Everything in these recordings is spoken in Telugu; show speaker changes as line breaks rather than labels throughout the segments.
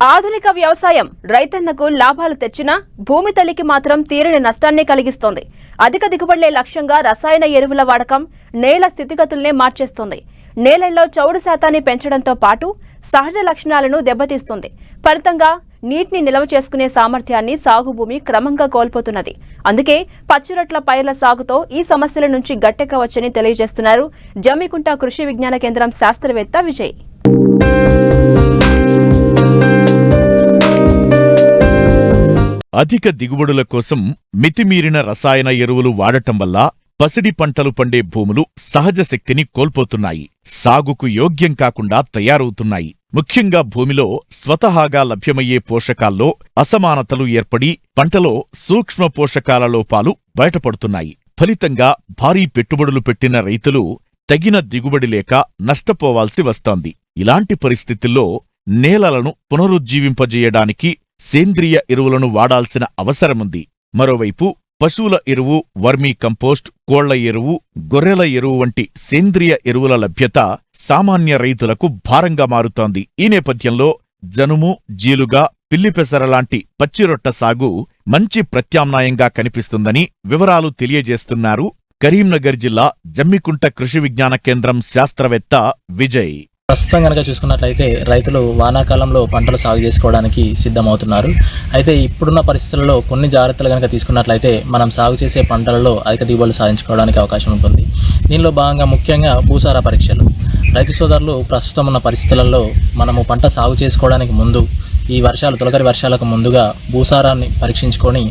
ఆధునిక వ్యవసాయం రైతన్నకు లాభాలు తెచ్చినా భూమి తల్లికి మాత్రం తీరని నష్టాన్ని కలిగిస్తోంది. అధిక దిగుబడులే లక్ష్యంగా రసాయన ఎరువుల వాడకం నేల స్థితిగతుల్నే మార్చేస్తోంది. నేలల్లో చౌడు శాతాన్ని పెంచడంతో పాటు సహజ లక్షణాలను దెబ్బతీస్తుంది. ఫలితంగా నీటిని నిల్వ చేసుకునే సామర్థ్యాన్ని సాగు భూమి క్రమంగా కోల్పోతున్నది. అందుకే పచ్చిరొట్ల పైర్ల సాగుతో ఈ సమస్యల నుంచి గట్టెక్కవచ్చని తెలియజేస్తున్నారు జమ్మికుంట కృషి విజ్ఞాన కేంద్రం శాస్త్రవేత్త విజయ్.
అధిక దిగుబడుల కోసం మితిమీరిన రసాయన ఎరువులు వాడటం వల్ల పసిడి పంటలు పండే భూములు సహజ శక్తిని కోల్పోతున్నాయి. సాగుకు యోగ్యం కాకుండా తయారవుతున్నాయి. ముఖ్యంగా భూమిలో స్వతహాగా లభ్యమయ్యే పోషకాల్లో అసమానతలు ఏర్పడి పంటలో సూక్ష్మ పోషకాల లోపాలు బయటపడుతున్నాయి. ఫలితంగా భారీ పెట్టుబడులు పెట్టిన రైతులు తగిన దిగుబడి లేక నష్టపోవాల్సి వస్తోంది. ఇలాంటి పరిస్థితుల్లో నేలలను పునరుజ్జీవింపజేయడానికి సేంద్రియ ఎరువులను వాడాల్సిన అవసరముంది. మరోవైపు పశువుల ఎరువు, వర్మీ కంపోస్ట్, కోళ్ల ఎరువు, గొర్రెల ఎరువు వంటి సేంద్రియ ఎరువుల లభ్యత సామాన్య రైతులకు భారంగా మారుతోంది. ఈ నేపథ్యంలో జనుము, జీలుగా, పిల్లిపెసర లాంటి పచ్చిరొట్ట సాగు మంచి ప్రత్యామ్నాయంగా కనిపిస్తుందని వివరాలు తెలియజేస్తున్నారు కరీంనగర్ జిల్లా జమ్మికుంట కృషి విజ్ఞాన కేంద్రం శాస్త్రవేత్త విజయ్.
ప్రస్తుతం కనుక చూసుకున్నట్లయితే రైతులు వానాకాలంలో పంటలు సాగు చేసుకోవడానికి సిద్ధమవుతున్నారు. అయితే ఇప్పుడున్న పరిస్థితుల్లో కొన్ని జాగ్రత్తలు కనుక తీసుకున్నట్లయితే మనం సాగు చేసే పంటలలో అధిక దిగుబడులు సాధించుకోవడానికి అవకాశం ఉంటుంది. దీనిలో భాగంగా ముఖ్యంగా భూసార పరీక్షలు. రైతు సోదరులు ప్రస్తుతం ఉన్న పరిస్థితులలో మనము పంట సాగు చేసుకోవడానికి ముందు ఈ తొలకరి వర్షాలకు ముందుగా భూసారాన్ని పరీక్షించుకొని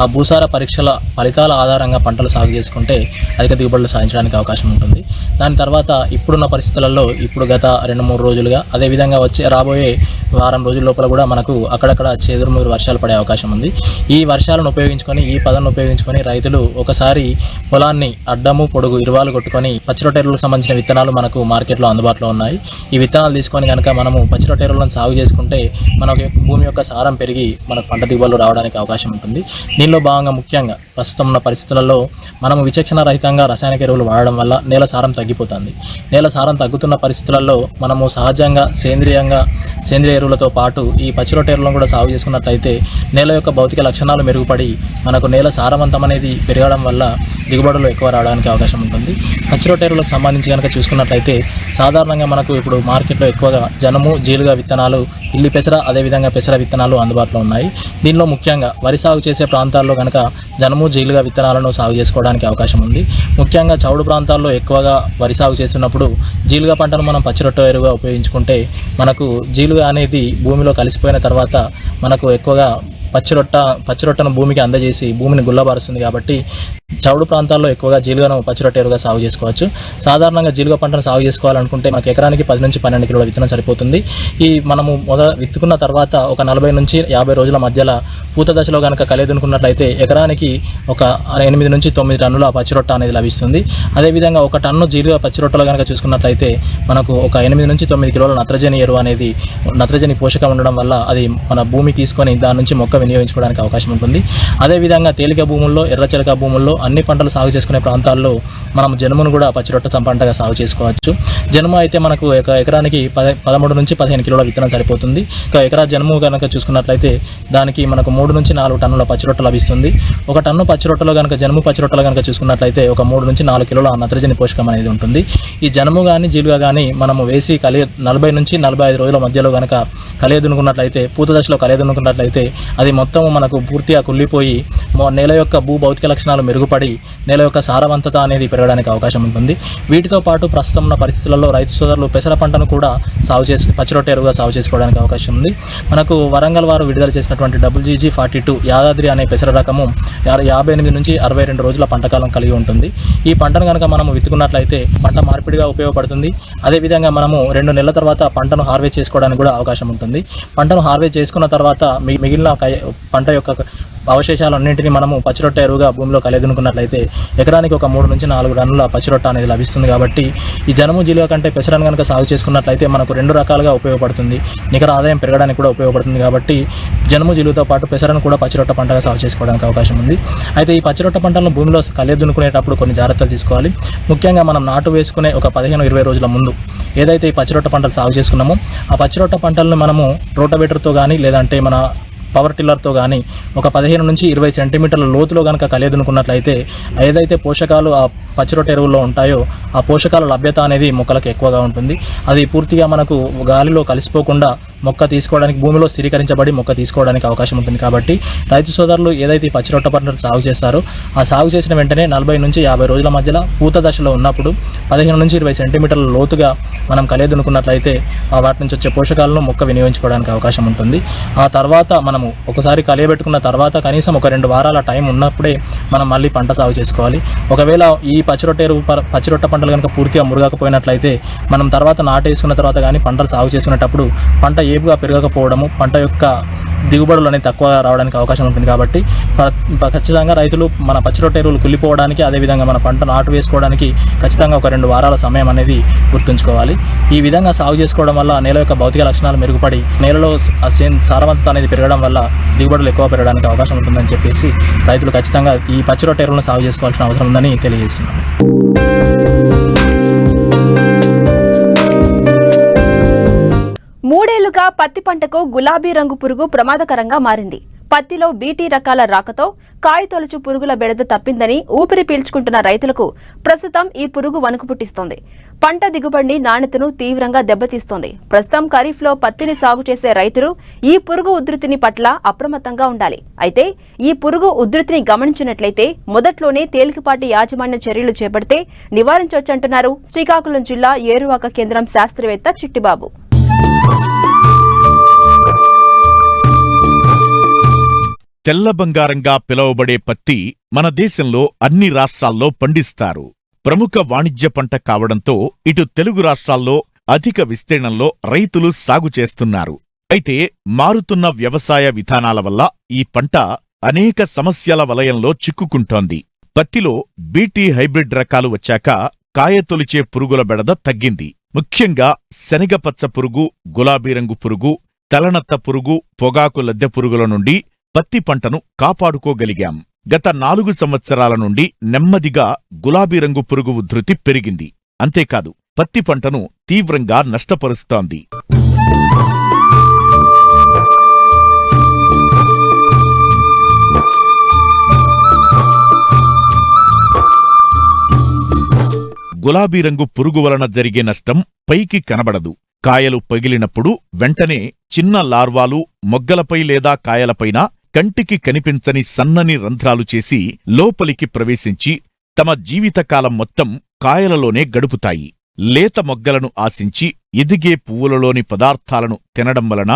ఆ భూసార పరీక్షల ఫలితాల ఆధారంగా పంటలు సాగు చేసుకుంటే అధిక దిగుబడులు సాధించడానికి అవకాశం ఉంటుంది. దాని తర్వాత ఇప్పుడున్న పరిస్థితులలో గత 2-3 రోజులుగా అదేవిధంగా రాబోయే వారం రోజుల లోపల కూడా మనకు అక్కడక్కడ చెదురుముదురు వర్షాలు పడే అవకాశం ఉంది. ఈ వర్షాలను ఉపయోగించుకొని, ఈ పదాన్ని ఉపయోగించుకొని రైతులు ఒకసారి పొలాన్ని అడ్డము పొడుగు ఇరువాలు కొట్టుకొని పచ్చిరొట్టెరువులకు సంబంధించిన విత్తనాలు మనకు మార్కెట్లో అందుబాటులో ఉన్నాయి. ఈ విత్తనాలు తీసుకొని కనుక మనము పచ్చిరొట్టెరువులను సాగు చేసుకుంటే మనకు భూమి యొక్క సారం పెరిగి మనకు పంట దిగుబడులు రావడానికి అవకాశం ఉంటుంది. దీనిలో భాగంగా ముఖ్యంగా ప్రస్తుతం ఉన్న పరిస్థితులలో మనము విచక్షణ రహితంగా రసాయనిక ఎరువులు వాడడం వల్ల నేల సారం తగ్గిపోతుంది. నేల సారం తగ్గుతున్న పరిస్థితులలో మనము సహజంగా సేంద్రియ ఎరువులతో పాటు ఈ పచ్చిరొట్టె ఎరువులను కూడా సాగు చేసుకున్నట్లయితే నేల యొక్క భౌతిక లక్షణాలు మెరుగుపడి మనకు నేల సారవంతం అనేది పెరగడం వల్ల దిగుబడులు ఎక్కువ రావడానికి అవకాశం ఉంటుంది. పచ్చిరొట్టె ఎరువులకు సంబంధించి కనుక చూసుకున్నట్లయితే సాధారణంగా మనకు ఇప్పుడు మార్కెట్లో ఎక్కువగా జనుము, జీలుగా విత్తనాలు, ఇల్లి పెసర, అదేవిధంగా పెసర విత్తనాలు అందుబాటులో ఉన్నాయి. దీనిలో ముఖ్యంగా వరి సాగు చేసే ప్రాంతాల్లో కనుక జనుము, జీలుగా విత్తనాలను సాగు చేసుకోవడానికి అవకాశం ఉంది. ముఖ్యంగా చౌడు ప్రాంతాల్లో ఎక్కువగా వరి సాగు చేస్తున్నప్పుడు జీలుగా పంటను మనం పచ్చిరొట్టె ఎరువుగా ఉపయోగించుకుంటే మనకు జీలుగా అనేది భూమిలో కలిసిపోయిన తర్వాత మనకు ఎక్కువగా పచ్చిరొట్టను భూమికి అందజేసి భూమిని గుల్లబారుస్తుంది. కాబట్టి చౌడు ప్రాంతాల్లో ఎక్కువగా జీలుగాను పచ్చిరొట్టె ఎరువుగా సాగు చేసుకోవచ్చు. సాధారణంగా జీలుగా పంటను సాగు చేసుకోవాలనుకుంటే మనకు ఎకరానికి 10 నుంచి 12 కిలోల విత్తనం సరిపోతుంది. ఈ మనము విత్తుకున్న తర్వాత ఒక 40 నుంచి 50 రోజుల మధ్యలో పూత దశలో కనుక కలిదునుకున్నట్లయితే ఎకరానికి ఒక 8 నుంచి 9 టన్నుల పచ్చిరొట్ట అనేది లభిస్తుంది. అదేవిధంగా 1 టన్ను జీలుగా పచ్చిరొట్టలో కనుక చూసుకున్నట్లయితే మనకు ఒక 8 నుంచి 9 కిలోల నత్రజని ఎరువు అనేది నత్రజని పోషకం ఉండడం వల్ల అది మన భూమి తీసుకొని దాని నుంచి మొక్క వినియోగించుకోవడానికి అవకాశం ఉంటుంది. అదేవిధంగా తేలిక భూముల్లో, ఎర్రచెలక భూముల్లో అన్ని పంటలు సాగు చేసుకునే ప్రాంతాల్లో మనం జనుమును కూడా పచ్చిరొట్ట పంటగా సాగు చేసుకోవచ్చు. జనుము అయితే మనకు ఎకరానికి 13 నుంచి 15 కిలోల విత్తనం సరిపోతుంది. ఎకరా జనుము కనుక చూసుకున్నట్లయితే దానికి మనకు 3 నుంచి 4 టన్నుల పచ్చిరొట్ట లభిస్తుంది. 1 టన్ను పచ్చిరొట్టలో కనుక జనుము పచ్చిరొట్టలో కనుక చూసుకున్నట్లయితే ఒక 3 నుంచి 4 కిలోల నత్రజని పోషకం అనేది ఉంటుంది. ఈ జనుము కానీ జీలుగా కానీ మనము వేసి 40 నుంచి 45 రోజుల మధ్యలో కనుక కలియదునుకున్నట్లయితే, పూత దశలో కలియదునుకున్నట్లయితే అది మొత్తం మనకు పూర్తిగా కుళ్ళిపోయి నేల యొక్క భౌతిక లక్షణాలు మెరుగుపడి నేల యొక్క సారవంతత అనేది పెరగడానికి అవకాశం ఉంటుంది. వీటితో పాటు ప్రస్తుతం ఉన్న పరిస్థితులలో రైతు సోదరులు పెసర పంటను కూడా పచ్చిరొట్టె ఎరువుగా సాగు చేసుకోవడానికి అవకాశం ఉంది. మనకు వరంగల్ వారు విడుదల చేసినటువంటి WGG42 యాదాద్రి అనే పెసర రకము 58 నుంచి 62 రోజుల పంటకాలం కలిగి ఉంటుంది. ఈ పంటను కనుక మనము విత్తుకున్నట్లయితే పంట మార్పిడిగా ఉపయోగపడుతుంది. అదేవిధంగా మనము 2 నెలల తర్వాత పంటను హార్వెస్ట్ చేసుకోవడానికి కూడా అవకాశం ఉంటుంది. పంటను హార్వెస్ట్ చేసుకున్న తర్వాత మిగిలిన పంట యొక్క అవశేషాలన్నింటినీ మనము పచ్చిరొట్టె ఎరువుగా భూమిలో కలిదునుకున్నట్లయితే ఎకరానికి ఒక 3 నుంచి 4 టన్నుల పచ్చిరొట్ట అనేది లభిస్తుంది. కాబట్టి ఈ జనుము జీలుగా కంటే పెసరను కనుక సాగు చేసుకున్నట్లయితే మనకు 2 రకాలుగా ఉపయోగపడుతుంది. నికర ఆదాయం పెరగడానికి కూడా ఉపయోగపడుతుంది. కాబట్టి జనుము జీలుగుతో పాటు పెసరను కూడా పచ్చిరొట్ట పంటగా సాగు చేసుకోవడానికి అవకాశం ఉంది. అయితే ఈ పచ్చిరొట్ట పంటలను భూమిలో కలిదునుకునేటప్పుడు కొన్ని జాగ్రత్తలు తీసుకోవాలి. ముఖ్యంగా మనం నాటు వేసుకునే ఒక 15-20 రోజుల ముందు ఏదైతే ఈ పచ్చిరొట్ట పంటలు సాగు చేసుకున్నామో ఆ పచ్చిరొట్ట పంటలను మనము రోటవేటర్తో కానీ లేదంటే మన పవర్ టిల్లర్తో కానీ ఒక 15 నుంచి 20 సెంటీమీటర్ల లోతులో కనుక కలియదునుకున్నట్లయితే ఏదైతే పోషకాలు ఆ పచ్చిరొట్ట ఎరువుల్లో ఉంటాయో ఆ పోషకాల లభ్యత అనేది మొక్కలకు ఎక్కువగా ఉంటుంది. అది పూర్తిగా మనకు గాలిలో కలిసిపోకుండా మొక్క తీసుకోవడానికి భూమిలో స్థిరీకరించబడి మొక్క తీసుకోవడానికి అవకాశం ఉంటుంది. కాబట్టి రైతు సోదరులు ఏదైతే ఈ పచ్చిరొట్ట పంటలు సాగు చేస్తారో ఆ సాగు చేసిన వెంటనే 40 నుంచి 50 రోజుల మధ్యలో పూత దశలో ఉన్నప్పుడు 15 నుంచి 20 సెంటీమీటర్ల లోతుగా మనం కలియదునుకున్నట్లయితే వాటి నుంచి వచ్చే పోషకాలను మొక్క వినియోగించుకోవడానికి అవకాశం ఉంటుంది. ఆ తర్వాత మనము ఒకసారి కలియబెట్టుకున్న తర్వాత కనీసం ఒక 2 వారాల టైం ఉన్నప్పుడే మనం మళ్ళీ పంట సాగు చేసుకోవాలి. ఒకవేళ ఈ పచ్చిరొట్ట పంటలు కనుక పూర్తిగా మురగకపోయినట్లయితే మనం తర్వాత నాటేసుకున్న తర్వాత కానీ పంటలు సాగు చేసుకునేటప్పుడు పంట ఏపుగా పెరగకపోవడము, పంట యొక్క దిగుబడులు అనేది తక్కువ రావడానికి అవకాశం ఉంటుంది. కాబట్టి ఖచ్చితంగా రైతులు మన పచ్చిరొట్ట ఎరువులు కుళ్ళిపోవడానికి, అదేవిధంగా మన పంట నాటు వేసుకోవడానికి ఖచ్చితంగా ఒక 2 వారాల సమయం అనేది గుర్తుంచుకోవాలి. ఈ విధంగా సాగు చేసుకోవడం వల్ల నేల యొక్క భౌతిక లక్షణాలు మెరుగుపడి నేలలో సారవంతత అనేది పెరగడం వల్ల దిగుబడులు ఎక్కువ పెరగడానికి అవకాశం ఉంటుందని చెప్పేసి రైతులు ఖచ్చితంగా ఈ పచ్చిరొట్ట ఎరువులను సాగు చేసుకోవాల్సిన అవసరం ఉందని తెలియజేస్తున్నాను.
మూడేళ్లుగా పత్తి పంటకు గులాబీ రంగు పురుగు ప్రమాదకరంగా మారింది. పత్తిలో బీటీ రకాల రాకతో కాయతొలుచు పురుగుల బెడద తప్పిందని ఊపిరి పీల్చుకుంటున్న రైతులకు ప్రస్తుతం ఈ పురుగు వణుకు పుట్టిస్తోంది. పంట దిగుబడిని, నాణ్యతను తీవ్రంగా దెబ్బతీస్తోంది. ప్రస్తుతం ఖరీఫ్లో పత్తిని సాగు చేసే రైతులు ఈ పురుగు ఉధృతిని పట్ల అప్రమత్తంగా ఉండాలి. అయితే ఈ పురుగు ఉధృతిని గమనించినట్లయితే మొదట్లోనే తేలికపాటి యాజమాన్య చర్యలు చేపడితే నివారించవచ్చంటున్నారు శ్రీకాకుళం జిల్లా ఏరువాక కేంద్రం శాస్త్రవేత్త చిట్టిబాబు.
తెల్ల బంగారంగా పిలువబడే పత్తి మన దేశంలో అన్ని రాష్ట్రాల్లో పండిస్తారు. ప్రముఖ వాణిజ్య పంట కావడంతో ఇటు తెలుగు రాష్ట్రాల్లో అధిక విస్తీర్ణంలో రైతులు సాగు చేస్తున్నారు. అయితే మారుతున్న వ్యవసాయ విధానాల వల్ల ఈ పంట అనేక సమస్యల వలయంలో చిక్కుకుంటోంది. పత్తిలో బీటీ హైబ్రిడ్ రకాలు వచ్చాక కాయతొలిచే పురుగుల బెడద తగ్గింది. ముఖ్యంగా శనగపచ్చ పురుగు, గులాబీ రంగు పురుగు, తలనత్త పురుగు, పొగాకు లద్దె పురుగుల నుండి పత్తి పంటను కాపాడుకోగలిగాం. గత 4 సంవత్సరాల నుండి నెమ్మదిగా గులాబీ రంగు పురుగు ఉధృతి పెరిగింది. అంతేకాదు పత్తి పంటను తీవ్రంగా నష్టపరుస్తోంది. గులాబీ రంగు పురుగు వలన జరిగే నష్టం పైకి కనబడదు. కాయలు పగిలినప్పుడు వెంటనే చిన్న లార్వాలు మొగ్గలపై లేదా కాయలపైన కంటికి కనిపించని సన్నని రంధ్రాలు చేసి లోపలికి ప్రవేశించి తమ జీవితకాలం మొత్తం కాయలలోనే గడుపుతాయి. లేత మొగ్గలను ఆశించి ఎదిగే పువ్వులలోని పదార్థాలను తినడం వలన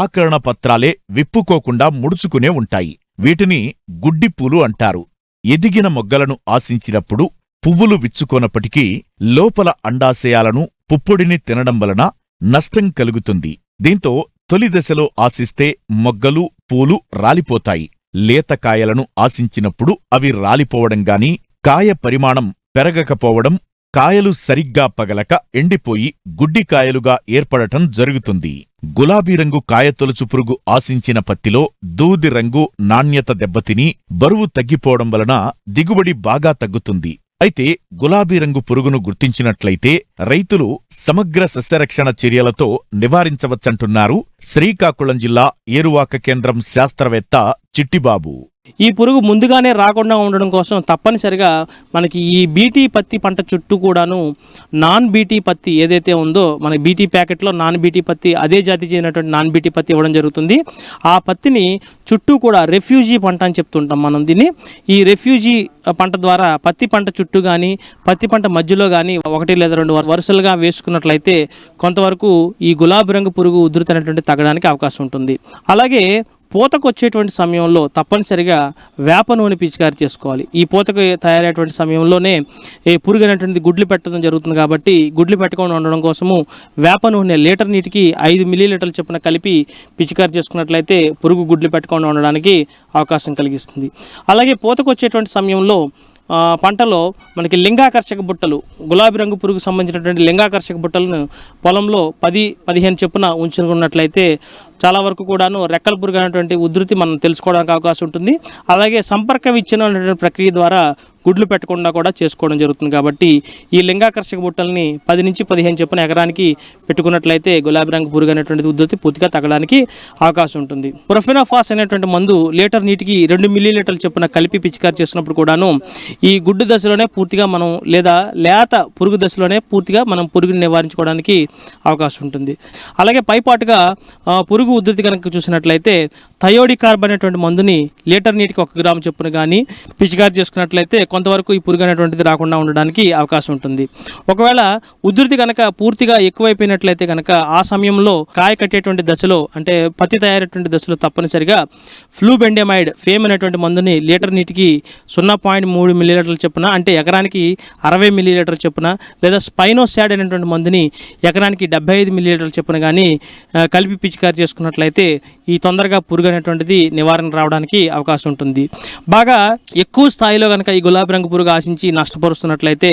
ఆకరణ పత్రాలే విప్పుకోకుండా ముడుచుకునే ఉంటాయి. వీటిని గుడ్డిపూలు అంటారు. ఎదిగిన మొగ్గలను ఆశించినప్పుడు పువ్వులు విచ్చుకోనప్పటికీ లోపల అండాశయాలను, పుప్పొడిని తినడం వలన నష్టం కలుగుతుంది. దీంతో తొలి దశలో ఆశిస్తే మొగ్గలు, పూలు రాలిపోతాయి. లేత కాయలను ఆశించినప్పుడు అవి రాలిపోవడం గాని, కాయ పరిమాణం పెరగకపోవడం, కాయలు సరిగ్గా పగలక ఎండిపోయి గుడ్డికాయలుగా ఏర్పడటం జరుగుతుంది. గులాబీ రంగు కాయతొలుచు పురుగు ఆశించిన పత్తిలో దూది రంగు, నాణ్యత దెబ్బతిని బరువు తగ్గిపోవడం వలన దిగుబడి బాగా తగ్గుతుంది. అయితే గులాబీ రంగు పురుగును గుర్తించినట్లయితే రైతులు సమగ్ర సస్యరక్షణ చర్యలతో నివారించవచ్చంటున్నారు శ్రీకాకుళం జిల్లా ఏరువాక కేంద్రం శాస్త్రవేత్త చిట్టిబాబు.
ఈ పురుగు ముందుగానే రాకుండా ఉండడం కోసం తప్పనిసరిగా మనకి ఈ బీటీ పత్తి పంట చుట్టూ కూడాను నాన్ బీటీ పత్తి ఏదైతే ఉందో, మన బీటీ ప్యాకెట్లో నాన్ బీటీ పత్తి, అదే జాతి చెందినటువంటి నాన్ బీటీ పత్తి ఇవ్వడం జరుగుతుంది. ఆ పత్తిని చుట్టూ కూడా రెఫ్యూజీ పంట అని చెప్తుంటాం మనం దీన్ని. ఈ రెఫ్యూజీ పంట ద్వారా పత్తి పంట చుట్టూ కానీ, పత్తి పంట మధ్యలో కానీ 1 లేదా 2 వరుసలుగా వేసుకున్నట్లయితే కొంతవరకు ఈ గులాబీ రంగు పురుగు ఉధృతి అనేటువంటి తగ్గడానికి అవకాశం ఉంటుంది. అలాగే పూతకు వచ్చేటువంటి సమయంలో తప్పనిసరిగా వేప నూనె పిచికారి చేసుకోవాలి. ఈ పూతకు తయారయ్యేటువంటి సమయంలోనే ఈ పురుగు అనేటువంటిది గుడ్లు పెట్టడం జరుగుతుంది. కాబట్టి గుడ్లు పెట్టకుండా ఉండడం కోసము వేప నూనె లీటర్ నీటికి 5 మిల్లీలీటర్ల చొప్పున కలిపి పిచికారి చేసుకున్నట్లయితే పురుగు గుడ్లు పెట్టకుండా ఉండడానికి అవకాశం కలిగిస్తుంది. అలాగే పూతకు వచ్చేటువంటి సమయంలో పంటలో మనకి లింగాకర్షక బుట్టలు, గులాబీ రంగు పురుగు సంబంధించినటువంటి లింగాకర్షక బుట్టలను పొలంలో 10-15 చొప్పున ఉంచుకున్నట్లయితే చాలా వరకు కూడాను రెక్కల పురుగు అనేటువంటి ఉధృతి మనం తెలుసుకోవడానికి అవకాశం ఉంటుంది. అలాగే సంపర్క విచ్ఛిన్నం అనేటువంటి ప్రక్రియ ద్వారా గుడ్లు పెట్టకుండా కూడా చేసుకోవడం జరుగుతుంది. కాబట్టి ఈ లింగాకర్షక బుట్టల్ని 10 నుంచి 15 చొప్పున ఎకరానికి పెట్టుకున్నట్లయితే గులాబీ రంగు పురుగు అనేటువంటి ఉధృతి పూర్తిగా తగ్గడానికి అవకాశం ఉంటుంది. ప్రొఫెనోఫాస్ అనేటువంటి మందు లీటర్ నీటికి 2 మిల్లీలీటర్ల చొప్పున కలిపి పిచికారి చేసినప్పుడు కూడాను ఈ గుడ్డు దశలోనే పూర్తిగా మనం లేదా లేత పురుగు దశలోనే పూర్తిగా మనం పురుగుని నివారించుకోవడానికి అవకాశం ఉంటుంది. అలాగే పైపాటుగా పురుగు ఉధృతి కనుక చూసినట్లయితే థయోడికార్బ్ అనేటువంటి మందుని లీటర్ నీటికి 1 గ్రాము చొప్పున కానీ పిచికారి చేసుకున్నట్లయితే కొంతవరకు ఈ పురుగు అనేటువంటిది రాకుండా ఉండడానికి అవకాశం ఉంటుంది. ఒకవేళ ఉధృతి కనుక పూర్తిగా ఎక్కువైపోయినట్లయితే కనుక ఆ సమయంలో కాయ కట్టేటువంటి దశలో అంటే పత్తి తయారయ్యేటువంటి దశలో తప్పనిసరిగా ఫ్లూబెండమైడ్ ఫేమ్ అనేటువంటి మందుని లీటర్ నీటికి 0.3 మిల్లీలీటర్ల చొప్పున అంటే ఎకరానికి 60 మిల్లీలీటర్ల చొప్పున లేదా స్పైనోసాడ్ అనేటువంటి మందుని ఎకరానికి 75 మిల్లీలీటర్ల చొప్పున కానీ కలిపి పిచికారి చేసుకున్నట్లయితే ఈ తొందరగా పురుగు అనేటువంటిది నివారణ రావడానికి అవకాశం ఉంటుంది. బాగా ఎక్కువ స్థాయిలో కనుక ఈ గులాబీ రంగు పురుగు ఆశించి నష్టపరుస్తున్నట్లయితే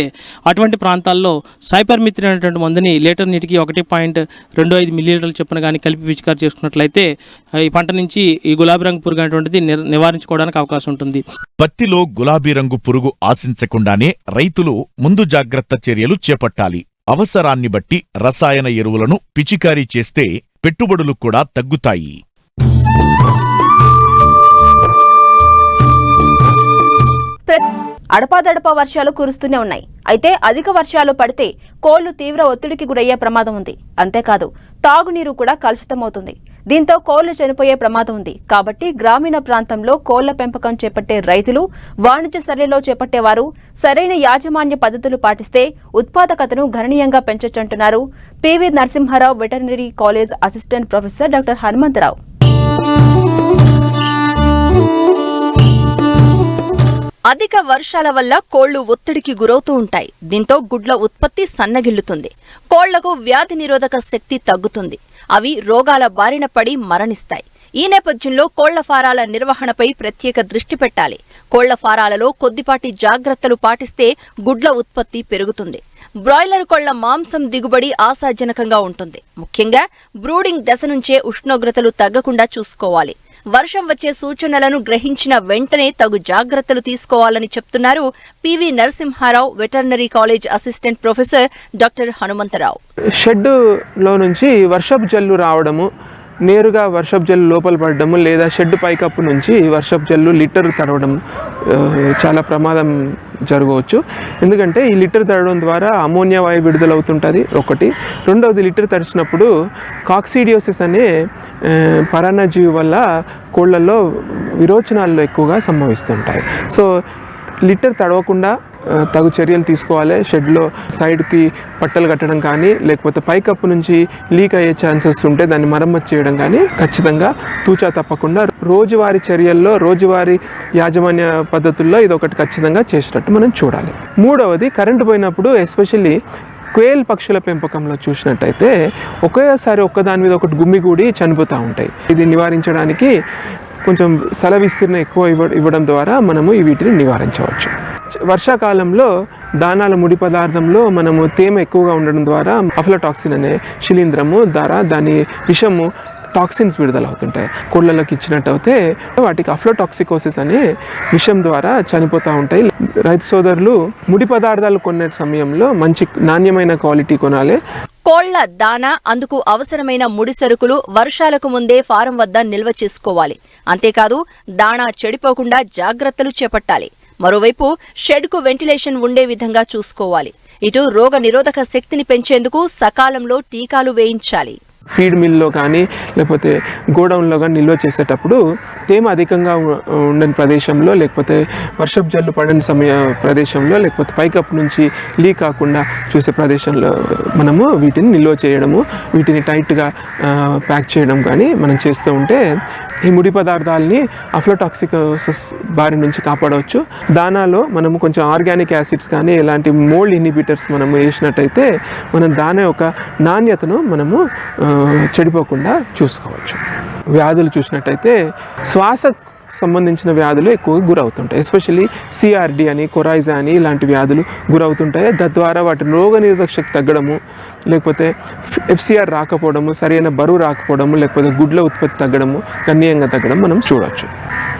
అటువంటి ప్రాంతాల్లో సైపర్మిత్రిన్ అనేటువంటి మందుని లీటర్ నీటికి 1.25 మిల్లీలీటర్ల చొప్పున కానీ కలిపి పిచికారి చేసుకున్నట్లయితే ఈ పంట నుంచి ఈ గులాబీ రంగు పురుగు అనేటువంటిది నివారించుకోవడానికి అవకాశం ఉంటుంది.
పత్తిలో గులాబీ రంగు పురుగు ఆశించకుండానే రైతులు ముందు జాగ్రత్త చర్యలు చేపట్టాలి. అవసరాన్ని బట్టి రసాయన ఎరువులను పిచికారీ చేస్తే పెట్టుబడులు కూడా తగ్గుతాయి.
అడపాదడపా వర్షాలు కురుస్తూనే ఉన్నాయి. అయితే అధిక వర్షాలు పడితే కోళ్లు తీవ్ర ఒత్తిడికి గురయ్యే ప్రమాదం ఉంది. అంతేకాదు తాగునీరు కూడా కలుషితమవుతుంది. దీంతో కోళ్లు చనిపోయే ప్రమాదం ఉంది. కాబట్టి గ్రామీణ ప్రాంతంలో కోళ్ల పెంపకం చేపట్టే రైతులు, వాణిజ్య సర్వేలో చేపట్టేవారు సరైన యాజమాన్య పద్ధతులు పాటిస్తే ఉత్పాదకతను గణనీయంగా పెంచొచ్చంటున్నారు PV Narasimharao veterinary college assistant professor doctor Hanumantharao.
అధిక వర్షాల వల్ల కోళ్లు ఒత్తిడికి గురవుతూ ఉంటాయి. దీంతో గుడ్ల ఉత్పత్తి సన్నగిల్లుతుంది. కోళ్లకు వ్యాధి నిరోధక శక్తి తగ్గుతుంది. అవి రోగాల బారిన పడి మరణిస్తాయి. ఈ నేపథ్యంలో కోళ్ల ఫారాల నిర్వహణపై ప్రత్యేక దృష్టి పెట్టాలి. కోళ్ల ఫారాలలో కొద్దిపాటి జాగ్రత్తలు పాటిస్తే గుడ్ల ఉత్పత్తి పెరుగుతుంది. బ్రాయిలర్ కోళ్ల మాంసం దిగుబడి ఆశాజనకంగా ఉంటుంది. ముఖ్యంగా బ్రూడింగ్ దశ నుంచే ఉష్ణోగ్రతలు తగ్గకుండా చూసుకోవాలి. వర్షం వచ్చే సూచనలను గ్రహించిన వెంటనే తగు జాగ్రత్తలు తీసుకోవాలని చెప్తున్నారు PV Narasimharao veterinary college assistant professor doctor Hanumantharao.
షెడ్డులో నుంచి వర్షపు జల్లు రావడము, నేరుగా వర్షపు జల్లు లోపల పడడము లేదా షెడ్ పైకప్పు నుంచి వర్షపు జల్లు లిటర్ తడవడం చాలా ప్రమాదం జరగవచ్చు. ఎందుకంటే ఈ లిటర్ తడవడం ద్వారా అమోనియా వాయువు విడుదలవుతుంటుంది ఒకటి. రెండవది లిటర్ తడిచినప్పుడు కాక్సిడియోసిస్ అనే పరాన్నజీవి వల్ల కోళ్లలో విరోచనాలు ఎక్కువగా సంభవిస్తుంటాయి. సో లిటర్ తడవకుండా తగు చర్యలు తీసుకోవాలి. షెడ్లో సైడ్కి పట్టలు కట్టడం కానీ లేకపోతే పైకప్పు నుంచి లీక్ అయ్యే ఛాన్సెస్ ఉంటే దాన్ని మరమ్మతు చేయడం కానీ ఖచ్చితంగా తూచా తప్పకుండా రోజువారీ చర్యల్లో రోజువారీ యాజమాన్య పద్ధతుల్లో ఇది ఒకటి ఖచ్చితంగా చేసినట్టు మనం చూడాలి. మూడవది కరెంటు పోయినప్పుడు ఎస్పెషల్లీ క్వేల్ పక్షుల పెంపకంలో చూసినట్టయితే ఒకేసారి ఒక్కదాని మీద ఒకటి గుమ్మిగూడి చనిపోతూ ఉంటాయి. ఇది నివారించడానికి కొంచెం స్థల విస్తీర్ణం ఎక్కువ ఇవ్వడం ద్వారా మనము వీటిని నివారించవచ్చు. వర్షాకాలంలో దానాల ముడి పదార్థంలో మనము తేమ ఎక్కువగా ఉండడం ద్వారా అఫ్లాటాక్సిన్ అనే శిలీంధ్రము ద్వారా దాని విషము టాక్సిన్స్ విడుదలవుతుంటాయి. కోళ్ళకి ఇచ్చినట్టయితే వాటికి అఫ్లోటాక్సికోసిస్ అనే విషయం ద్వారా చనిపోతూ ఉంటాయి. రైతు సోదరులు ముడి పదార్థాలు కొనే సమయంలో మంచి నాణ్యమైన క్వాలిటీ కొనాలి.
కోళ్ల దానా, అందుకు అవసరమైన ముడి సరుకులు వర్షాలకు ముందే ఫారం వద్ద నిల్వ చేసుకోవాలి. అంతేకాదు దాణా చెడిపోకుండా జాగ్రత్తలు చేపట్టాలి. మరోవైపు షెడ్కు వెంటిలేషన్ ఉండే విధంగా చూసుకోవాలి. ఇటు రోగ నిరోధక శక్తిని పెంచేందుకు సకాలంలో టీకాలు వేయించాలి.
ఫీడ్ మిల్లో కానీ లేకపోతే గోడౌన్లో కానీ నిల్వ చేసేటప్పుడు తేమ అధికంగా ఉండని ప్రదేశంలో లేకపోతే వర్షపు జల్లు పడని ప్రదేశంలో లేకపోతే పైకప్పు నుంచి లీక్ కాకుండా చూసే ప్రదేశంలో మనము వీటిని నిల్వ చేయడము, వీటిని టైట్గా ప్యాక్ చేయడం కానీ మనం చేస్తూ ఉంటే ఈ ముడి పదార్థాలని అఫ్లోటాక్సికోసిస్ బారి నుంచి కాపాడవచ్చు. దానాలో మనము కొంచెం ఆర్గానిక్ యాసిడ్స్ కానీ ఇలాంటి మోల్డ్ ఇన్హిబిటర్స్ మనము వేసినట్టయితే మనం దాని యొక్క నాణ్యతను మనము చెడిపోకుండా చూసుకోవచ్చు. వ్యాధులు చూసినట్టయితే శ్వాస సంబంధించిన వ్యాధులు ఎక్కువగా గురవుతుంటాయి. ఎస్పెషల్లీ సిఆర్డి అని, కొరైజా అని ఇలాంటి వ్యాధులు గురవుతుంటాయి. తద్వారా వాటి రోగనిరోధక శక్తి తగ్గడము, లేకపోతే ఎఫ్సిఆర్ రాకపోవడము, సరైన బరువు రాకపోవడము, లేకపోతే గుడ్ల ఉత్పత్తి తగ్గడము, గణనీయంగా తగ్గడం మనం చూడవచ్చు.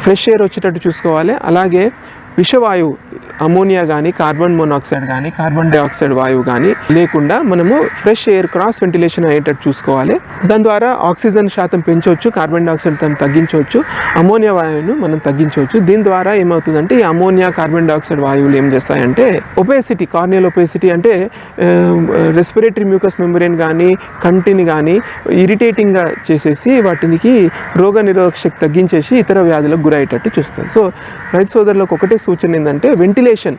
ఫ్రెష్ ఎయిర్ వచ్చేటట్టు చూసుకోవాలి. అలాగే విషవాయువు అమోనియా కానీ, కార్బన్ మోనాక్సైడ్ కానీ, కార్బన్ డైఆక్సైడ్ వాయువు కానీ లేకుండా మనము ఫ్రెష్ ఎయిర్ క్రాస్ వెంటిలేషన్ అయ్యేటట్టు చూసుకోవాలి. దాని ద్వారా ఆక్సిజన్ శాతం పెంచవచ్చు, కార్బన్ డైఆక్సైడ్ తగ్గించవచ్చు, అమోనియా వాయువును మనం తగ్గించవచ్చు. దీని ద్వారా ఏమవుతుందంటే ఈ అమోనియా, కార్బన్ డైఆక్సైడ్ వాయువులు ఏం చేస్తాయంటే ఒపేసిటీ, కార్నియల్ ఒపేసిటీ అంటే రెస్పిరేటరీ మ్యూకస్ మెంబ్రేన్ కానీ, కంటిని కానీ ఇరిటేటింగ్గా చేసేసి వాటికి రోగ నిరోధక శక్తి తగ్గించేసి ఇతర వ్యాధులకు గురయ్యేటట్టు చూస్తుంది. సో రైతు సోదరులకు ఒకటే సూచన ఏంటంటే వెంటిలేషన్,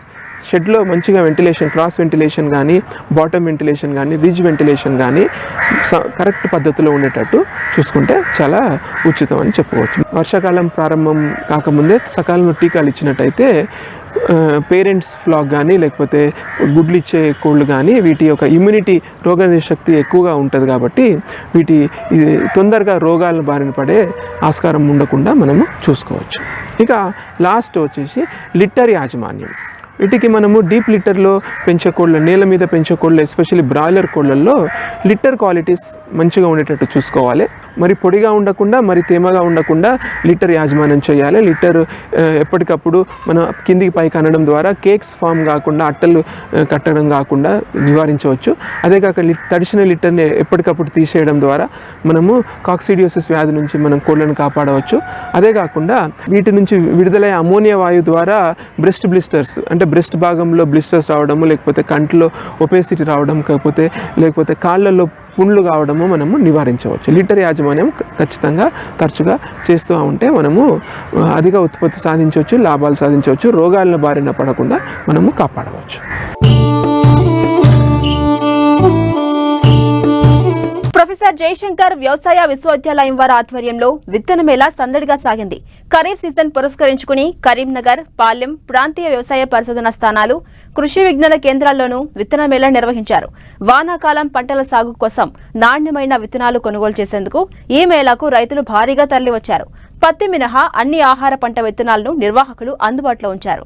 షెడ్లో మంచిగా వెంటిలేషన్, క్రాస్ వెంటిలేషన్ కానీ, బాటమ్ వెంటిలేషన్ కానీ, రిడ్జ్ వెంటిలేషన్ కానీ కరెక్ట్ పద్ధతిలో ఉండేటట్టు చూసుకుంటే చాలా ఉచితం అని చెప్పుకోవచ్చు. వర్షాకాలం ప్రారంభం కాకముందే సకాలంలో టీకాలు ఇచ్చినట్టయితే పేరెంట్స్ ఫ్లాక్ కానీ, లేకపోతే గుడ్లు ఇచ్చే కోళ్ళు కానీ వీటి యొక్క ఇమ్యూనిటీ, రోగనిరోధక శక్తి ఎక్కువగా ఉంటుంది కాబట్టి వీటి తొందరగా రోగాల బారిన పడే ఆస్కారం ఉండకుండా మనము చూసుకోవచ్చు. ఇక లాస్ట్ వచ్చేసి లిట్టర్ యాజమాన్యం. వీటికి మనము డీప్ లిట్టర్లో పెంచే కోళ్ళ, నేల మీద పెంచే కోళ్ళు, ఎస్పెషల్లీ బ్రాయిలర్ కోళ్ళల్లో లిట్టర్ క్వాలిటీస్ మంచిగా ఉండేటట్టు చూసుకోవాలి. మరి పొడిగా ఉండకుండా, మరి తేమగా ఉండకుండా లిట్టర్ యాజమాన్యం చేయాలి. లిట్టర్ ఎప్పటికప్పుడు మనం కిందికి పైకి అనడం ద్వారా కేక్స్ ఫామ్ కాకుండా, అట్టలు కట్టడం కాకుండా నివారించవచ్చు. అదే కాక తడిసిన లిట్టర్ని ఎప్పటికప్పుడు తీసేయడం ద్వారా మనము కాక్సిడియోసిస్ వ్యాధి నుంచి మనం కోళ్ళను కాపాడవచ్చు. అదే కాకుండా వీటి నుంచి విడుదలయ్యే అమోనియా వాయువు ద్వారా బ్రెస్ట్ బ్లిస్టర్స్, అంటే బ్రెస్ట్ భాగంలో బ్లిస్టర్స్ రావడము, లేకపోతే కంటిలో ఒపేసిటీ రావడం, లేకపోతే కాళ్ళల్లో పుండ్లు కావడము మనము నివారించవచ్చు. లిట్టర్ యాజమాన్యం ఖచ్చితంగా తరచుగా చేస్తూ ఉంటే మనము అధిక ఉత్పత్తి సాధించవచ్చు, లాభాలు సాధించవచ్చు, రోగాలను బారిన పడకుండా మనము కాపాడవచ్చు.
ప్రొఫెసర్ జయశంకర్ వ్యవసాయ విశ్వవిద్యాలయం వారి ఆధ్వర్యంలో విత్తన మేళా సందడిగా సాగింది. ఖరీఫ్ సీజన్ పురస్కరించుకుని కరీంనగర్, పాలెం ప్రాంతీయ వ్యవసాయ పరిశోధన స్థానాలు, కృషి విజ్ఞాన కేంద్రాల్లోనూ విత్తన మేళా నిర్వహించారు. వానాకాలం పంటల సాగు కోసం నాణ్యమైన విత్తనాలు కొనుగోలు చేసేందుకు ఈ మేళాకు రైతులు భారీగా తరలివచ్చారు. పత్తి మినహా అన్ని ఆహార పంట విత్తనాలను నిర్వాహకులు అందుబాటులో ఉంచారు.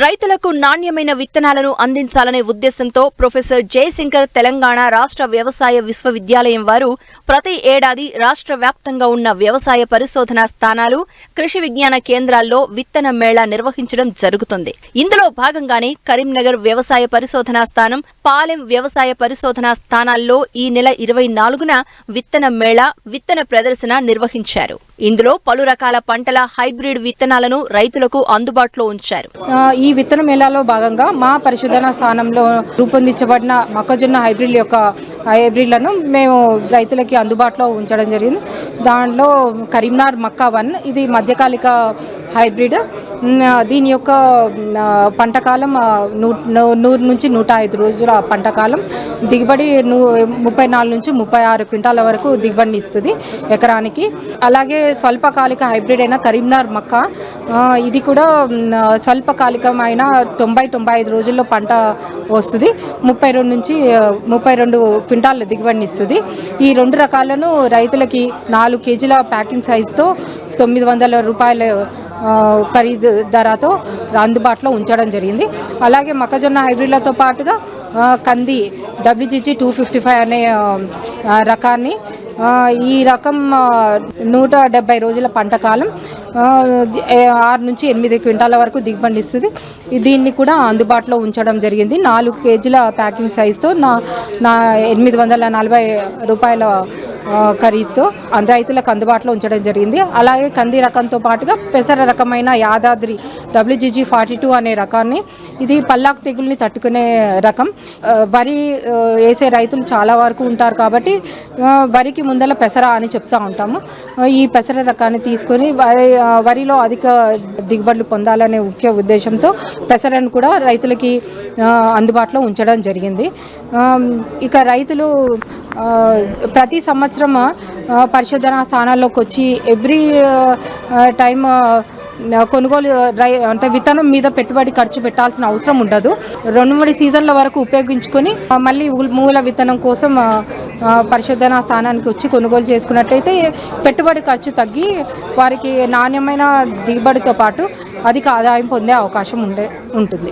రైతులకు నాణ్యమైన విత్తనాలను అందించాలనే ఉద్దేశంతో ప్రొఫెసర్ జయశంకర్ తెలంగాణ రాష్ట్ర వ్యవసాయ విశ్వవిద్యాలయం వారు ప్రతి ఏడాది రాష్ట్ర వ్యాప్తంగా ఉన్న వ్యవసాయ పరిశోధనా స్థానాలు, కృషి విజ్ఞాన కేంద్రాల్లో విత్తన మేళా నిర్వహించడం జరుగుతుంది. ఇందులో భాగంగానే కరీంనగర్ వ్యవసాయ పరిశోధనా స్థానం, పాలెం వ్యవసాయ పరిశోధనా స్థానాల్లో ఈ నెల 24న విత్తన మేళా, విత్తన ప్రదర్శన నిర్వహించారు. ఇందులో పలు రకాల పంటల హైబ్రిడ్ విత్తనాలను రైతులకు అందుబాటులో ఉంచారు.
ఈ విత్తన మేళాలో భాగంగా మా పరిశోధన స్థానంలో రూపొందించబడిన మొక్కజొన్న హైబ్రిడ్లను మేము రైతులకి అందుబాటులో ఉంచడం జరిగింది. దాంట్లో కరీంనగర్ మక్కా 1 ఇది మధ్యకాలిక హైబ్రిడ్. దీని యొక్క పంటకాలం 100 నుంచి 105 రోజుల పంటకాలం, దిగుబడి 34 నుంచి 36 క్వింటాల వరకు దిగుబడిని ఇస్తుంది ఎకరానికి. అలాగే స్వల్పకాలిక హైబ్రిడ్ అయిన కరీంనగర్ మక్కా, ఇది కూడా స్వల్పకాలికమైన 90-95 రోజుల్లో పంట వస్తుంది. 32 నుంచి 32 క్వింటాల దిగుబడిని ఇస్తుంది. ఈ 2 రకాలను రైతులకి 4 కేజీల ప్యాకింగ్ సైజుతో 900 రూపాయల ఖరీదు ధరతో అందుబాటులో ఉంచడం జరిగింది. అలాగే మొక్కజొన్న హైబ్రిడ్లతో పాటుగా కంది WGG 255 అనే రకాన్ని, ఈ రకం 170 రోజుల పంటకాలం, 6 నుంచి 8 క్వింటాల వరకు దిగుబడి ఇస్తుంది. దీన్ని కూడా అందుబాటులో ఉంచడం జరిగింది. 4 కేజీల ప్యాకింగ్ సైజుతో 840 రూపాయల ఖరీదుతో రైతులకు అందుబాటులో ఉంచడం జరిగింది. అలాగే కంది రకంతో పాటుగా పెసర రకమైన యాదాద్రి WGG 42 అనే రకాన్ని, ఇది పల్లాకు తెగుల్ని తట్టుకునే రకం. వరి వేసే రైతులు చాలా వరకు ఉంటారు కాబట్టి వరికి ముందల పెసర అని చెప్తూ ఉంటాము. ఈ పెసర రకాన్ని తీసుకొని వరిలో అధిక దిగుబడులు పొందాలనే ముఖ్య ఉద్దేశంతో పెసరను కూడా రైతులకి అందుబాటులో ఉంచడం జరిగింది. ఇక రైతులు ప్రతి సంవత్సరం పరిశోధనా స్థానాల్లోకి వచ్చి ఎవ్రీ టైం కొనుగోలు అంటే విత్తనం మీద పెట్టుబడి ఖర్చు పెట్టాల్సిన అవసరం ఉండదు. 2-3 సీజన్ల వరకు ఉపయోగించుకొని మళ్ళీ మూల విత్తనం కోసం పరిశోధనా స్థానానికి వచ్చి కొనుగోలు చేసుకున్నట్టయితే పెట్టుబడి ఖర్చు తగ్గి వారికి నాణ్యమైన దిగుబడితో పాటు అధిక ఆదాయం పొందే అవకాశం ఉంటుంది.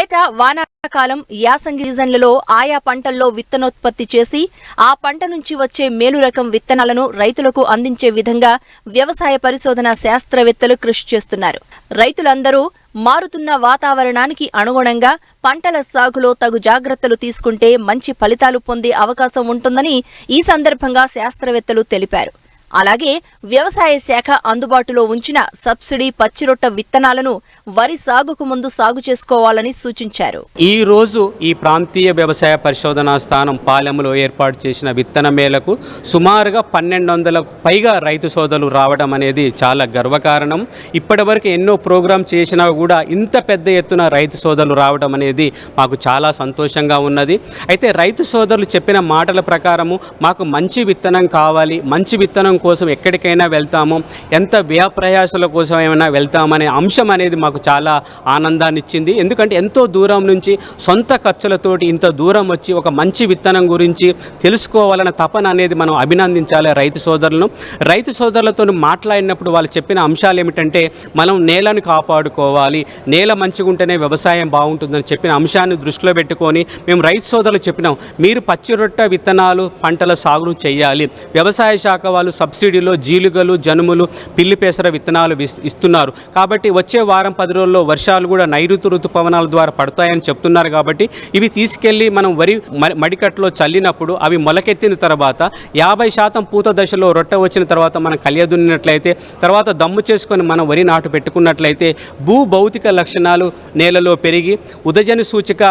ఏటా వానాకాలం, యాసంగి సీజన్లలో ఆయా పంటల్లో విత్తనోత్పత్తి చేసి ఆ పంట నుంచి వచ్చే మేలు రకం విత్తనాలను రైతులకు అందించే విధంగా వ్యవసాయ పరిశోధన శాస్త్రవేత్తలు కృషి చేస్తున్నారు. రైతులందరూ మారుతున్న వాతావరణానికి అనుగుణంగా పంటల సాగులో తగు జాగ్రత్తలు తీసుకుంటే మంచి ఫలితాలు పొందే అవకాశం ఉంటుందని ఈ సందర్భంగా శాస్త్రవేత్తలు తెలిపారు. అలాగే వ్యవసాయ శాఖ అందుబాటులో ఉంచిన సబ్సిడీ పచ్చిరొట్ట విత్తనాలను వరి సాగుకు ముందు సాగు చేసుకోవాలని సూచించారు.
ఈ రోజు ఈ ప్రాంతీయ వ్యవసాయ పరిశోధనా స్థానం పాలెంలో ఏర్పాటు చేసిన విత్తన మేళకు సుమారుగా 1200కు పైగా రైతు సోదరులు రావడం అనేది చాలా గర్వకారణం. ఇప్పటివరకు ఎన్నో ప్రోగ్రాం చేసినా కూడా ఇంత పెద్ద ఎత్తున రైతు సోదరులు రావడం అనేది మాకు చాలా సంతోషంగా ఉన్నది. అయితే రైతు సోదరులు చెప్పిన మాటల ప్రకారము మాకు మంచి విత్తనం కావాలి, మంచి విత్తనం కోసం ఎక్కడికైనా వెళ్తాము, ఎంత వ్యయ ప్రయాసాల కోసం ఏమైనా వెళ్తామనే అంశం అనేది మాకు చాలా ఆనందాన్ని ఇచ్చింది. ఎందుకంటే ఎంతో దూరం నుంచి సొంత ఖర్చులతోటి ఇంత దూరం వచ్చి ఒక మంచి విత్తనం గురించి తెలుసుకోవాలన్న తపన అనేది మనం అభినందించాలి రైతు సోదరులను. రైతు సోదరులతో మాట్లాడినప్పుడు వాళ్ళు చెప్పిన అంశాలు ఏమిటంటే మనం నేలను కాపాడుకోవాలి, నేల మంచిగా ఉంటేనే వ్యవసాయం బాగుంటుందని చెప్పిన అంశాన్ని దృష్టిలో పెట్టుకొని మేము రైతు సోదరులు చెప్పినాం, మీరు పచ్చిరొట్ట విత్తనాలు పంటల సాగును చేయాలి. వ్యవసాయ శాఖ వాళ్ళు సబ్సిడీలో జీలుగలు, జనుములు, పిల్లి పెసర విత్తనాలు ఇస్తున్నారు. కాబట్టి వచ్చే వారం 10 రోజుల్లో వర్షాలు కూడా నైరుతి ఋతుపవనాల ద్వారా పడతాయని చెప్తున్నారు. కాబట్టి ఇవి తీసుకెళ్లి మనం వరి మడికట్లో చల్లినప్పుడు అవి మొలకెత్తిన తర్వాత 50% పూత దశలో రొట్టె వచ్చిన తర్వాత మనం కలియదున్నట్లయితే, తర్వాత దమ్ము చేసుకొని మనం వరి నాటు పెట్టుకున్నట్లయితే భూభౌతిక లక్షణాలు నేలలో పెరిగి ఉదజని సూచిక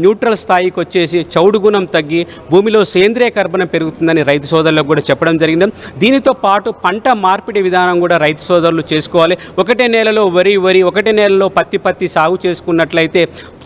న్యూట్రల్ స్థాయికి వచ్చేసి చౌడు గుణం తగ్గి భూమిలో సేంద్రియ కర్బనం పెరుగుతుందని రైతు సోదరులకు కూడా చెప్పడం జరిగింది. దీనితో పాటు పంట మార్పిడి విధానం కూడా రైతు సోదరులు చేసుకోవాలి. ఒకటే నేలలో వరి, ఒకటే నేలలో పత్తి సాగు చేసుకున్నట్లయితే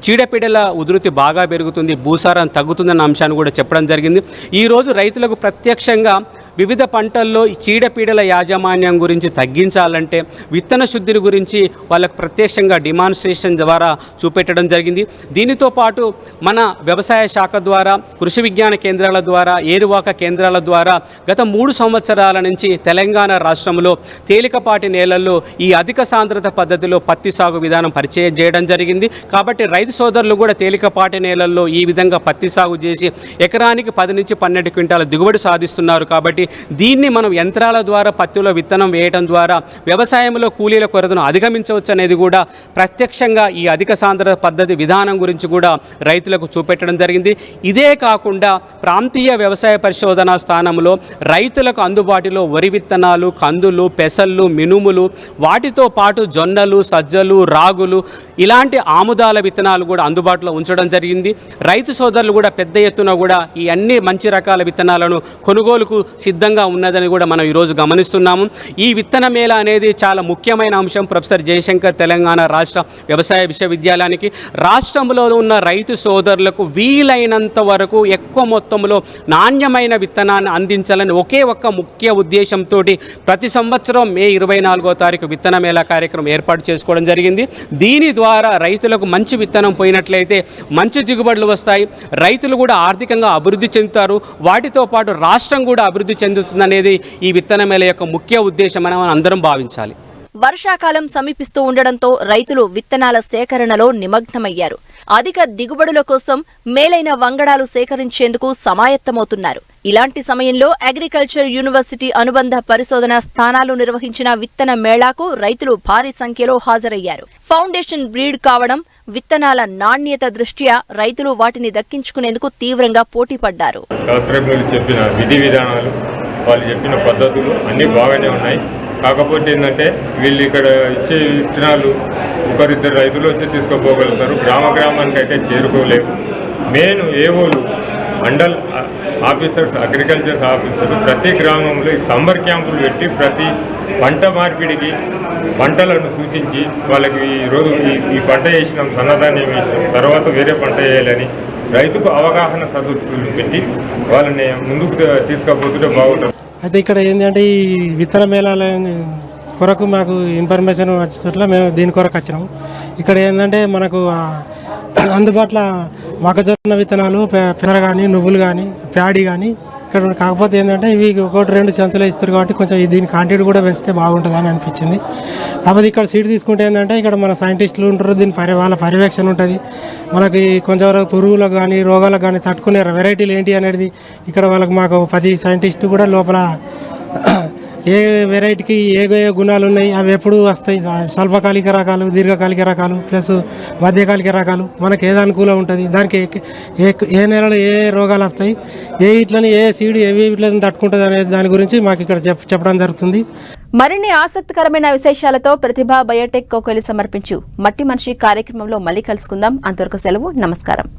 చీడపీడల ఉధృతి బాగా పెరుగుతుంది, భూసారం తగ్గుతుందన్న అంశాన్ని కూడా చెప్పడం జరిగింది. ఈరోజు రైతులకు ప్రత్యక్షంగా వివిధ పంటల్లో చీడపీడల యాజమాన్యం గురించి తగ్గించాలంటే విత్తన శుద్ధిని గురించి వాళ్ళకు ప్రత్యక్షంగా డిమాన్స్ట్రేషన్ ద్వారా చూపెట్టడం జరిగింది. దీనితో పాటు మన వ్యవసాయ శాఖ ద్వారా, కృషి విజ్ఞాన కేంద్రాల ద్వారా, ఏరువాక కేంద్రాల ద్వారా గత 3 సంవత్సరాల నుంచి తెలంగాణ రాష్ట్రంలో తేలికపాటి నేలల్లో ఈ అధిక సాంద్రత పద్ధతిలో పత్తి సాగు విధానం పరిచయం చేయడం జరిగింది. కాబట్టి రైతు సోదరులు కూడా తేలికపాటి నేలల్లో ఈ విధంగా పత్తి సాగు చేసి ఎకరానికి 10 నుంచి 12 క్వింటాల దిగుబడి సాధిస్తున్నారు. కాబట్టి దీన్ని మనం యంత్రాల ద్వారా పత్తిలో విత్తనం వేయడం ద్వారా వ్యవసాయంలో కూలీల కొరతను అధిగమించవచ్చు అనేది కూడా ప్రత్యక్షంగా ఈ అధిక సాంద్రత పద్ధతి విధానం గురించి కూడా రైతులకు చూపెట్టడం జరిగింది. ఇదే కాకుండా ప్రాంతీయ వ్యవసాయ పరిశోధనా స్థానంలో రైతులకు అందుబాటులో వరి విత్తనాలు, కందులు, పెసళ్ళు, మినుములు, వాటితో పాటు జొన్నలు, సజ్జలు, రాగులు ఇలాంటి ఆముదాల విత్తనాలు కూడా అందుబాటులో ఉంచడం జరిగింది. రైతు సోదరులు కూడా పెద్ద ఎత్తున కూడా ఈ అన్ని మంచి రకాల విత్తనాలను కొనుగోలుకు సిద్ధంగా ఉన్నదని కూడా మనం ఈరోజు గమనిస్తున్నాము. ఈ విత్తన మేళ అనేది చాలా ముఖ్యమైన అంశం. ప్రొఫెసర్ జయశంకర్ తెలంగాణ రాష్ట్ర వ్యవసాయ విశ్వవిద్యాలయానికి రాష్ట్రంలో ఉన్న రైతు సోదరులకు వీలైనంత వరకు ఎక్కువ మొత్తంలో నాణ్యమైన విత్తనాన్ని అందించాలని ఒకే ఒక్క ముఖ్య ఉద్దేశంతో ప్రతి సంవత్సరం మే 24వ తారీఖు విత్తన మేళ కార్యక్రమం ఏర్పాటు చేసుకోవడం జరిగింది. దీని ద్వారా రైతులకు మంచి విత్తనం పోయినట్లయితే మంచి దిగుబడులు వస్తాయి, రైతులు కూడా ఆర్థికంగా అభివృద్ధి చెందుతారు, వాటితో పాటు రాష్ట్రం కూడా అభివృద్ధి చెందుతుందనేది ఈ విత్తన మేళ యొక్క ముఖ్య ఉద్దేశం అని మనం అందరం భావించాలి.
వర్షాకాలం సమీపిస్తూ ఉండడంతో రైతులు విత్తనాల సేకరణలో నిమగ్నమయ్యారు. అధిక దిగుబడుల కోసం మేలైన వంగడాలు సేకరించేందుకు సమాయత్తమవుతున్నారు. ఇలాంటి సమయంలో అగ్రికల్చర్ యూనివర్సిటీ అనుబంధ పరిశోధన స్థానాలు నిర్వహించిన విత్తన మేళాకు రైతులు భారీ సంఖ్యలో హాజరయ్యారు. ఫౌండేషన్ బ్రీడ్ కావడం, విత్తనాల నాణ్యత దృష్ట్యా రైతులు వాటిని దక్కించుకునేందుకు తీవ్రంగా పోటీపడ్డారు.
శాస్త్రజ్ఞులు చెప్పిన విధి విధానాలు, వాళ్ళు చెప్పిన పద్ధతులు అన్నీ బాగానే ఉన్నాయి. కాకపోతే ఏంటంటే వీళ్ళు ఇక్కడ ఇచ్చే విత్తనాలు ఒకరిద్దరు రైతులు వచ్చి తీసుకుపోగలుగుతారు, గ్రామానికి అయితే చేరుకోలేవు. మెయిన్ ఏవోలు, మండల్ ఆఫీసర్స్, అగ్రికల్చర్ ఆఫీసర్లు ప్రతి గ్రామంలో ఈ సమ్మర్ క్యాంపులు పెట్టి ప్రతి పంట మార్పిడికి పంటలను సూచించి వాళ్ళకి ఈరోజు ఈ పంట వేసినాం, సన్నధాన్యం వేసినాం, తర్వాత వేరే పంట వేయాలని రైతుకు అవగాహన సదస్సులు పెట్టి వాళ్ళని ముందుకు తీసుకుపోతుంటే బాగుంటుంది.
అయితే ఇక్కడ ఏంటంటే ఈ విత్తన మేళాల కొరకు మాకు ఇన్ఫర్మేషన్ వచ్చినట్ల మేము దీని కొరకు వచ్చినాము. ఇక్కడ ఏంటంటే మనకు అందుబాటులో మొక్కజొన్న విత్తనాలు, పెసర కానీ, నువ్వులు కానీ, ప్యాడీ కానీ ఇక్కడ కాకపోతే ఏంటంటే ఇవి 1-2 సంచులు ఇస్తారు కాబట్టి కొంచెం దీని క్వాంటిటీ కూడా పెంచితే బాగుంటుంది అని అనిపించింది. కాకపోతే ఇక్కడ సీడ్ తీసుకుంటే ఏంటంటే ఇక్కడ మన సైంటిస్టులు ఉంటారు, దీని వాళ్ళ పర్యవేక్షణ ఉంటుంది. మనకి కొంచెం పురుగులకు కానీ రోగాలకు కానీ తట్టుకునే వెరైటీలు ఏంటి అనేది ఇక్కడ మాకు 10 సైంటిస్టు కూడా లోపల ఏ వెరైటీకి ఏ గుణాలు ఉన్నాయి, అవి ఎప్పుడు వస్తాయి, స్వల్పకాలిక రకాలు, దీర్ఘకాలిక రకాలు ప్లస్ మధ్యకాలిక రకాలు, మనకి ఏది అనుకూలం ఉంటుంది, దానికి ఏ నెలలో ఏ రోగాలు వస్తాయి, ఏ ఇట్లని ఏ సీడ్ ఏ ఇట్లని తట్టుకుంటుంది అనేది దాని గురించి మాకు ఇక్కడ చెప్పడం జరుగుతుంది.
మరిన్ని ఆసక్తికరమైన విశేషాలతో ప్రతిభ బయోటెక్ కోకోలి సమర్పించు మట్టి మనిషి కార్యక్రమంలో మళ్ళీ కలుసుకుందాం. అంతవరకు సెలవు, నమస్కారం.